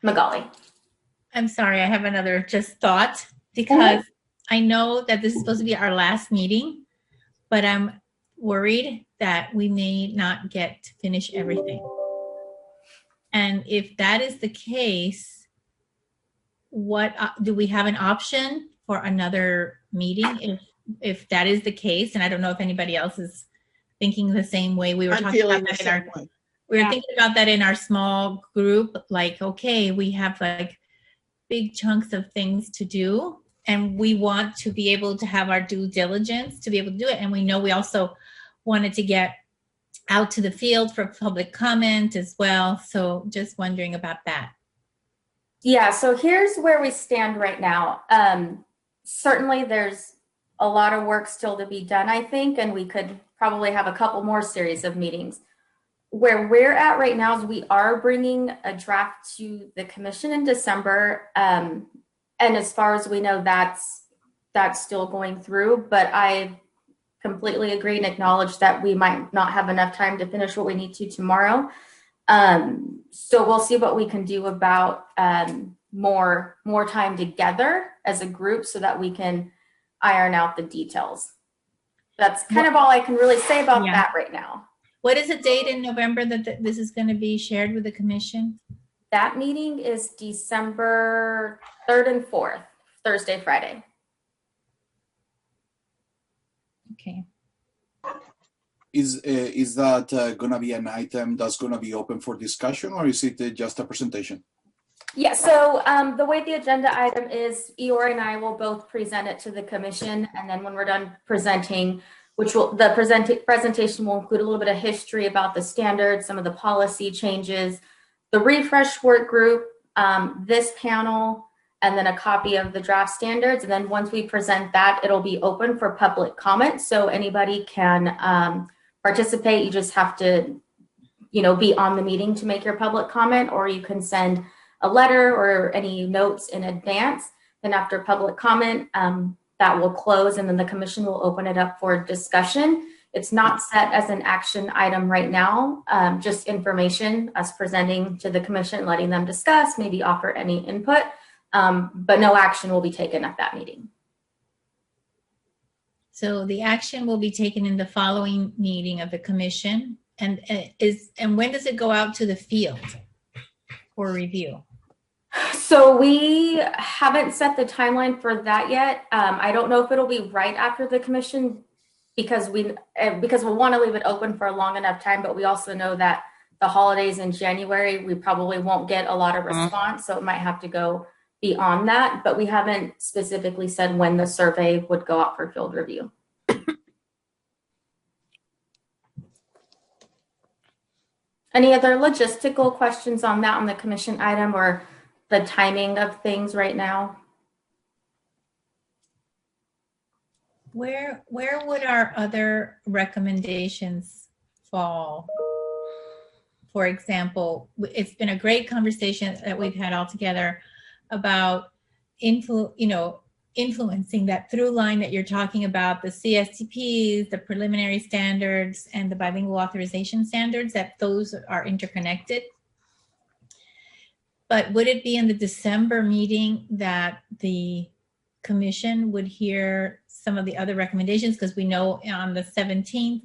Magali. I'm sorry, I have another just thought, because I know that this is supposed to be our last meeting, but I'm worried that we may not get to finish everything. And if that is the case, what do we have an option for another meeting if that is the case? And I don't know if anybody else is thinking the same way. We were talking about that in our we were thinking about that in our small group, like, okay, we have like big chunks of things to do, and we want to be able to have our due diligence to be able to do it. And we know we also wanted to get out to the field for public comment as well. So just wondering about that. Yeah, so here's where we stand right now. Certainly there's a lot of work still to be done, I think, and we could probably have a couple more series of meetings. Where we're at right now is we are bringing a draft to the commission in December. And as far as we know, that's still going through, but I completely agree and acknowledge that we might not have enough time to finish what we need to tomorrow. So we'll see what we can do about more time together as a group so that we can iron out the details. That's kind of all I can really say about that right now. What is the date in November that this is going to be shared with the commission? That meeting is December 3rd and 4th, Thursday, Friday. Okay. Is that going to be an item that's going to be open for discussion, or is it just a presentation? Yeah, so the way the agenda item is, Eeyore and I will both present it to the commission, and then when we're done presenting, the presentation will include a little bit of history about the standards, some of the policy changes, the refresh work group, this panel, and then a copy of the draft standards. And then once we present that, it'll be open for public comment. So anybody can participate. You just have to, be on the meeting to make your public comment, or you can send a letter or any notes in advance. Then after public comment, that will close, and then the commission will open it up for discussion. It's not set as an action item right now, just information, us presenting to the commission, letting them discuss, maybe offer any input, but no action will be taken at that meeting. So the action will be taken in the following meeting of the commission, and when does it go out to the field for review? So we haven't set the timeline for that yet. I don't know if it'll be right after the commission because we'll want to leave it open for a long enough time, but we also know that the holidays in January, we probably won't get a lot of response, so it might have to go beyond that, but we haven't specifically said when the survey would go out for field review. Any other logistical questions on that on the commission item or the timing of things right now? Where would our other recommendations fall? For example, it's been a great conversation that we've had all together about influencing that through line that you're talking about, the CSTPs, the preliminary standards, and the bilingual authorization standards, that those are interconnected. But would it be in the December meeting that the commission would hear some of the other recommendations? Because we know on the 17th,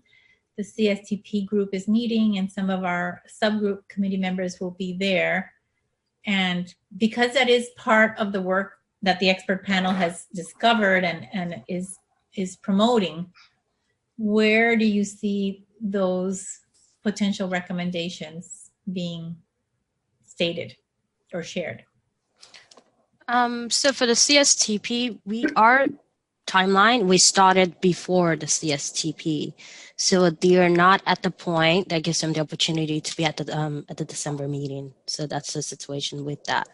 the CSTP group is meeting and some of our subgroup committee members will be there. And because that is part of the work that the expert panel has discovered and is promoting, where do you see those potential recommendations being stated or shared? So for the CSTP, our timeline, we started before the CSTP. So they are not at the point that gives them the opportunity to be at the December meeting. So that's the situation with that.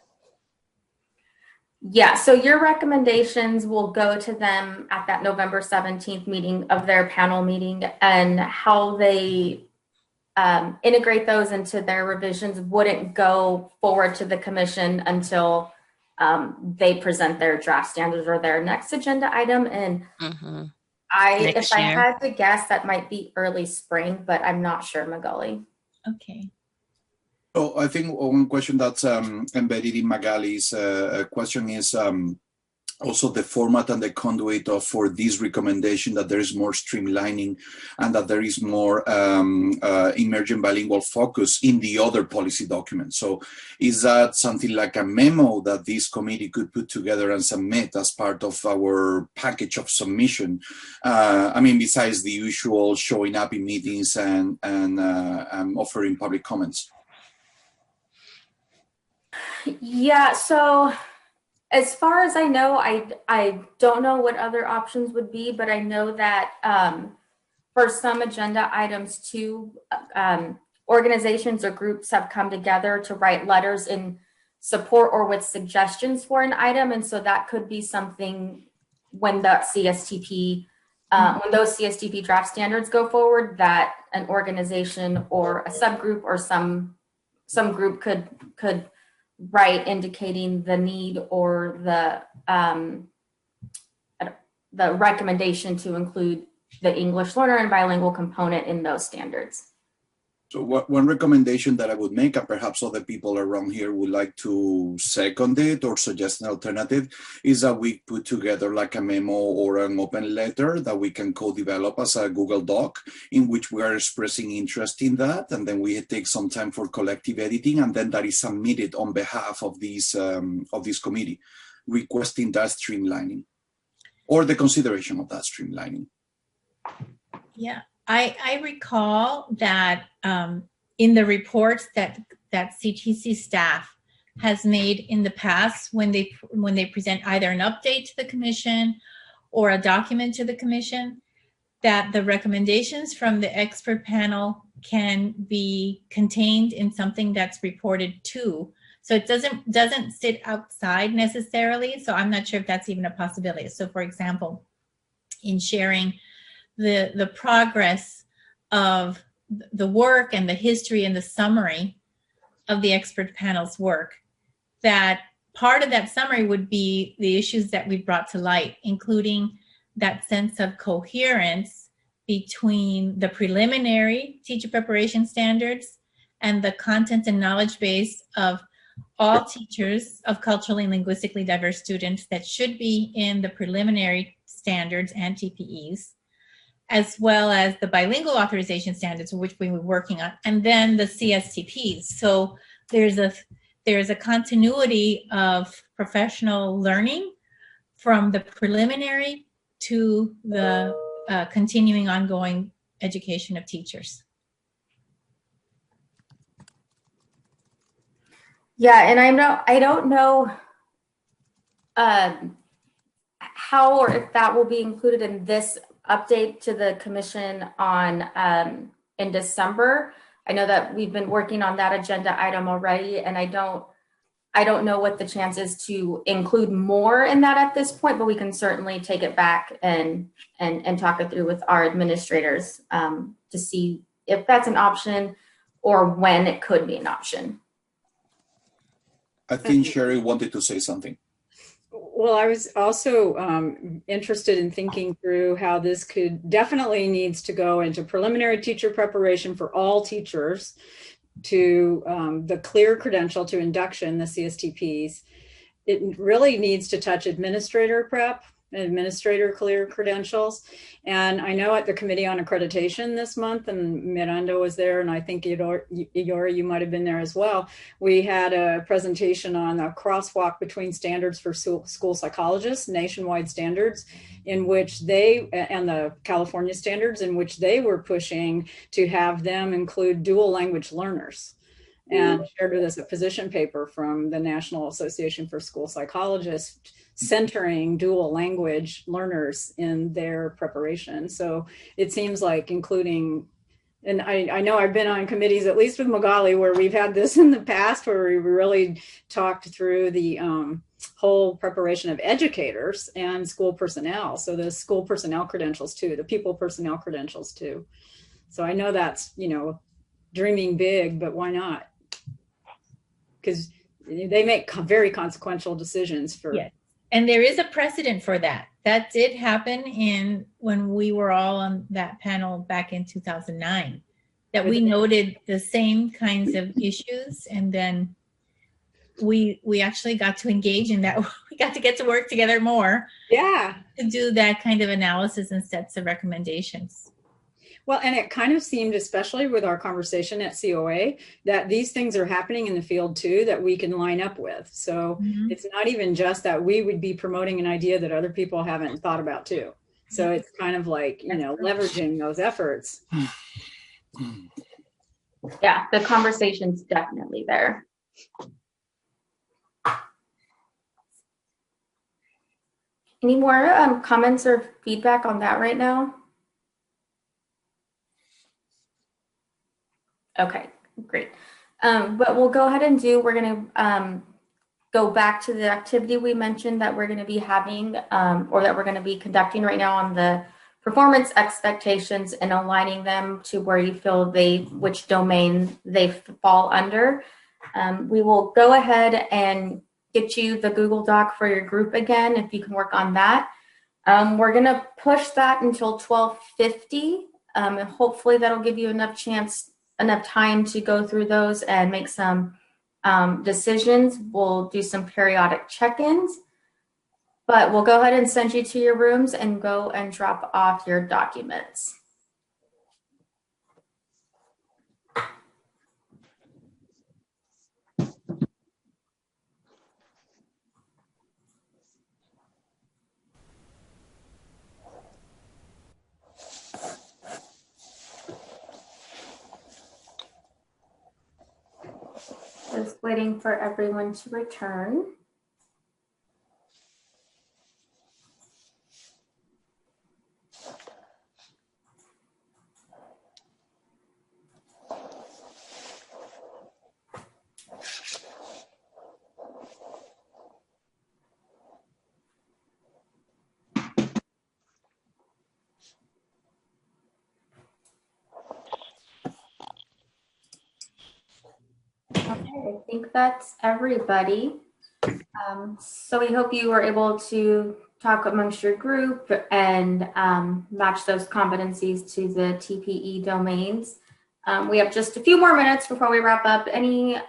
Yeah, so your recommendations will go to them at that November 17th meeting of their panel meeting, and how they integrate those into their revisions wouldn't go forward to the commission until they present their draft standards or their next agenda item. And if I had to guess, that might be early spring, but I'm not sure, Magali. Okay. Oh, I think one question that's embedded in Magali's question is also the format and the conduit for this recommendation, that there is more streamlining and that there is more emergent bilingual focus in the other policy documents. So is that something like a memo that this committee could put together and submit as part of our package of submission? Besides the usual showing up in meetings and offering public comments. Yeah, so as far as I know, I don't know what other options would be, but I know that for some agenda items too, organizations or groups have come together to write letters in support or with suggestions for an item. And so that could be something when the CSTP, when those CSTP draft standards go forward, that an organization or a subgroup or some group could write indicating the need or the recommendation to include the English learner and bilingual component in those standards. So one recommendation that I would make, and perhaps other people around here would like to second it or suggest an alternative, is that we put together like a memo or an open letter that we can co-develop as a Google Doc in which we are expressing interest in that. And then we take some time for collective editing, and then that is submitted on behalf of this committee, requesting that streamlining or the consideration of that streamlining. Yeah. I recall that in the reports that CTC staff has made in the past when they present either an update to the commission or a document to the commission, that the recommendations from the expert panel can be contained in something that's reported to. So it doesn't sit outside necessarily. So I'm not sure if that's even a possibility. So for example, in sharing the progress of the work and the history and the summary of the expert panel's work, that part of that summary would be the issues that we brought to light, including that sense of coherence between the preliminary teacher preparation standards and the content and knowledge base of all teachers of culturally and linguistically diverse students that should be in the preliminary standards and TPEs, as well as the bilingual authorization standards, which we were working on, and then the CSTPs. So there's a continuity of professional learning from the preliminary to the continuing ongoing education of teachers. Yeah, and I don't know how or if that will be included in this update to the commission on in December. I know that we've been working on that agenda item already, and I don't know what the chance is to include more in that at this point, but we can certainly take it back and talk it through with our administrators to see if that's an option or when it could be an option. I think Sherry wanted to say something. Well, I was also interested in thinking through how this definitely needs to go into preliminary teacher preparation for all teachers, to the clear credential to induction, the CSTPs. It really needs to touch administrator prep, administrator clear credentials. And I know at the Committee on Accreditation this month, and Miranda was there, and I think Eduardo, you might have been there as well. We had a presentation on a crosswalk between standards for school psychologists, nationwide standards, in which and the California standards, in which they were pushing to have them include dual language learners. And shared with us a position paper from the National Association for School Psychologists centering dual language learners in their preparation. So it seems like including, and I know I've been on committees, at least with Magali, where we've had this in the past, where we really talked through the whole preparation of educators and school personnel. So the school personnel credentials too, the people personnel credentials too. So I know that's, dreaming big, but why not? Because they make very consequential decisions for. Yes. And there is a precedent for that. That did happen when we were all on that panel back in 2009, that we noted the same kinds of issues. And then we actually got to engage in that. We got to get to work together more. Yeah. To do that kind of analysis and sets of recommendations. Well, and it kind of seemed, especially with our conversation at COA, that these things are happening in the field too, that we can line up with. So it's not even just that we would be promoting an idea that other people haven't thought about too. So it's kind of like, leveraging those efforts. Yeah, the conversation's definitely there. Any more comments or feedback on that right now? Okay, great. But we'll go ahead and we're going to go back to the activity we mentioned that we're going to be having or that we're going to be conducting right now on the performance expectations and aligning them to where you feel which domain they fall under. We will go ahead and get you the Google Doc for your group again, if you can work on that. We're going to push that until 12:50, and hopefully that'll give you enough time to go through those and make some decisions. We'll do some periodic check-ins, but we'll go ahead and send you to your rooms and go and drop off your documents. Just waiting for everyone to return. Okay, I think that's everybody. So we hope you were able to talk amongst your group and match those competencies to the TPE domains. We have just a few more minutes before we wrap up. Any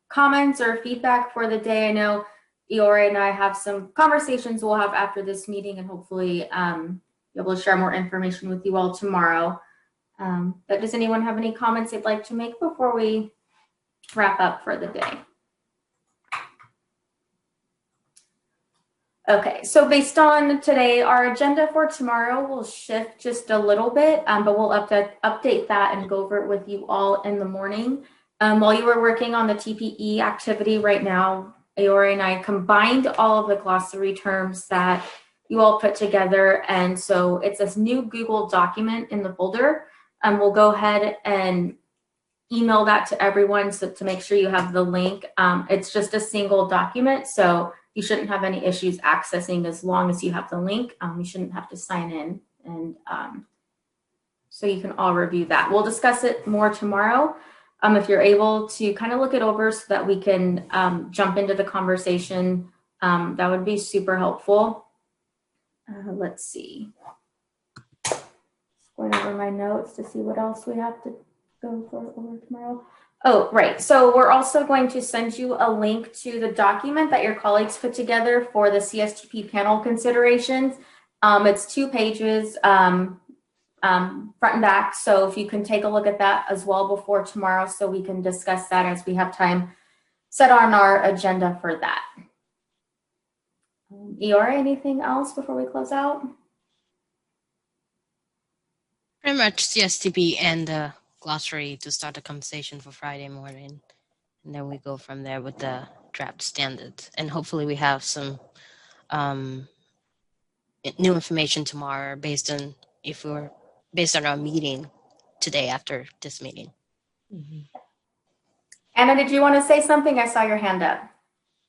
comments or feedback for the day? I know Iore and I have some conversations we'll have after this meeting, and hopefully be able to share more information with you all tomorrow. But does anyone have any comments they'd like to make before we wrap up for the day? Okay, so based on today, our agenda for tomorrow will shift just a little bit, but we'll update that and go over it with you all in the morning. While you were working on the TPE activity right now, Iore and I combined all of the glossary terms that you all put together, and so it's this new Google document in the folder. We'll go ahead and email that to everyone so to make sure you have the link. It's just a single document, so you shouldn't have any issues accessing as long as you have the link. You shouldn't have to sign in, and so you can all review that. We'll discuss it more tomorrow. If you're able to kind of look it over so that we can jump into the conversation, that would be super helpful. Let's see. Going over my notes to see what else we have to go over tomorrow. Oh, right. So we're also going to send you a link to the document that your colleagues put together for the CSTP panel considerations. It's 2 pages, front and back. So if you can take a look at that as well before tomorrow, so we can discuss that as we have time set on our agenda for that. Iore, anything else before we close out? Pretty much CSTP and the glossary to start the conversation for Friday morning. And then we go from there with the draft standards. And hopefully we have some new information tomorrow based on our meeting today after this meeting. Mm-hmm. Anna, did you want to say something? I saw your hand up.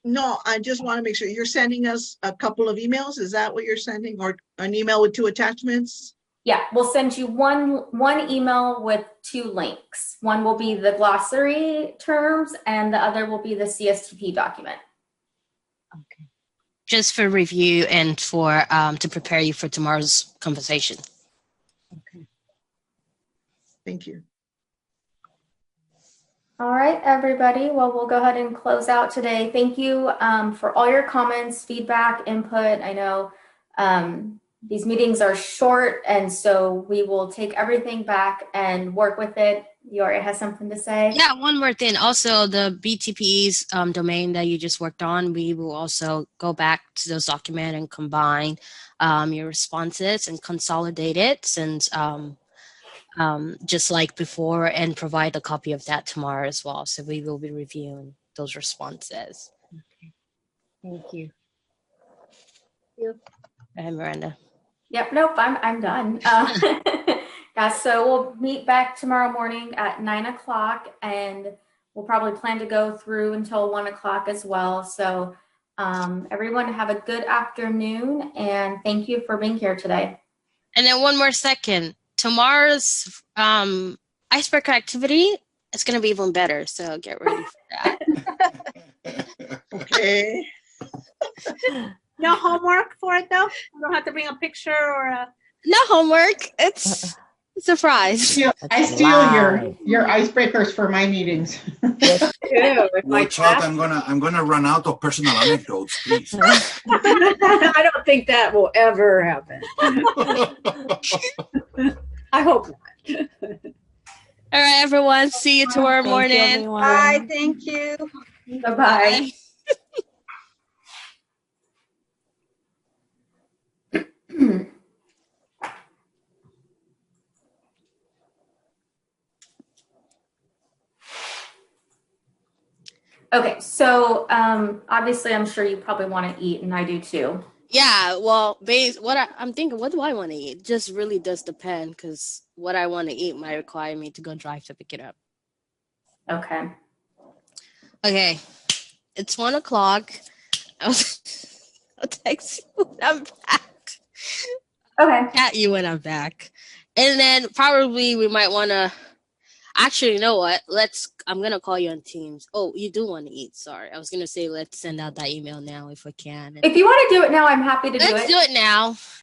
No, I just want to make sure you're sending us a couple of emails. Is that what you're sending, or an email with 2 attachments? Yeah, we'll send you one email with 2 links. One will be the glossary terms, and the other will be the CSTP document. Okay. Just for review and for to prepare you for tomorrow's conversation. Okay. Thank you. All right, everybody. Well, we'll go ahead and close out today. Thank you for all your comments, feedback, input. I know these meetings are short, and so we will take everything back and work with it. Iore has something to say. Yeah, one more thing. Also, the BTP's domain that you just worked on, we will also go back to those documents and combine your responses and consolidate it, since just like before, and provide a copy of that tomorrow as well. So we will be reviewing those responses. Okay. Thank you. And Miranda. Yep. Nope. I'm done. Yeah, so we'll meet back tomorrow morning at 9 o'clock, and we'll probably plan to go through until 1 o'clock as well. So everyone have a good afternoon, and thank you for being here today. And then one more second. Tomorrow's icebreaker activity is going to be even better. So get ready for that. Okay. No homework for it though? You don't have to bring a picture or a... No homework. It's a surprise. I steal your icebreakers for my meetings. Watch out! I'm gonna run out of personal anecdotes, please. I don't think that will ever happen. I hope not. All right, everyone. See you tomorrow morning. Bye. Thank you. Bye-bye. Okay, so obviously I'm sure you probably want to eat, and I do too. Yeah, well, I'm thinking, what do I want to eat? Just really does depend, because what I want to eat might require me to go drive to pick it up. Okay. Okay, it's 1 o'clock. I'll text you when I'm back. Okay. At you when I'm back. And then probably we might want to... Actually, you know what? I'm going to call you on Teams. Oh, you do want to eat. Sorry. I was going to say let's send out that email now if we can. If you want to do it now, I'm happy to do it. Let's do it now.